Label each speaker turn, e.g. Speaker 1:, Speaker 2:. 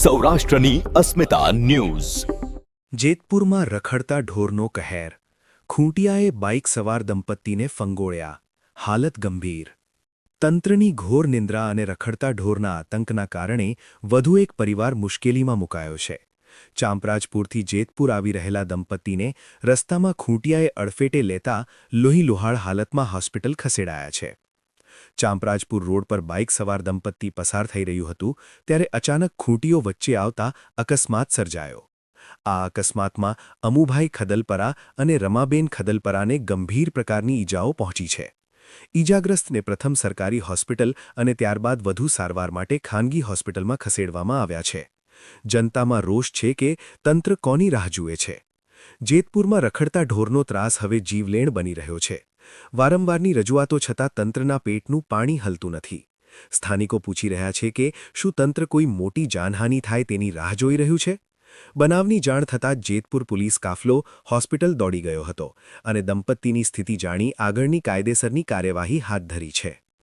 Speaker 1: સૌરાષ્ટ્રની અસ્મિતા ન્યૂઝ।
Speaker 2: જેતપુરમાં રખડતા ઢોરનો કહેર, ખૂંટિયાએ બાઇક સવાર દંપતીને ફંગોળ્યા, હાલત ગંભીર। તંત્રની ઘોર નિંદ્રા અને રખડતા ઢોરના આતંકના કારણે વધુ એક પરિવાર મુશ્કેલીમાં મુકાયો છે। ચાંપરાજપુરથી જેતપુર આવી રહેલા દંપતીને રસ્તામાં ખૂંટિયાએ અડફેટે લેતા લોહીલુહાણ હાલતમાં હોસ્પિટલ ખસેડાયા છે। ચાંપરાજપુર રોડ પર બાઇક સવાર દંપતી પસાર થઈ રહ્યું હતું ત્યારે અચાનક ખૂંટીઓ વચ્ચે આવતા અકસ્માત સર્જાયો। આ અકસ્માતમાં અમુભાઈ ખદલપરા અને રમાબેન ખદલપરાને ગંભીર પ્રકારની ઈજાઓ પહોંચી છે। ઈજાગ્રસ્તને પ્રથમ સરકારી હોસ્પિટલ અને ત્યારબાદ વધુ સારવાર માટે ખાનગી હોસ્પિટલમાં ખસેડવામાં આવ્યા છે। જનતામાં રોષ છે કે તંત્ર કોની રાહ જુએ છે। જેતપુરમાં રખડતા ઢોરનો ત્રાસ હવે જીવલેણ બની રહ્યો છે। વારંવારની રજૂઆતો છતાં તંત્રના પેટનું પાણી હલતું નથી। સ્થાનિકો પૂછી રહ્યા છે કે શું તંત્ર કોઈ મોટી જાનહાનિ થાય તેની રાહ જોઈ રહ્યું છે। બનાવની જાણ થતાં જ જેતપુર પોલીસ કાફલો હોસ્પિટલ દોડી ગયો હતો અને દંપતીની સ્થિતિ જાણી આગળની કાયદેસરની કાર્યવાહી હાથ ધરી છે।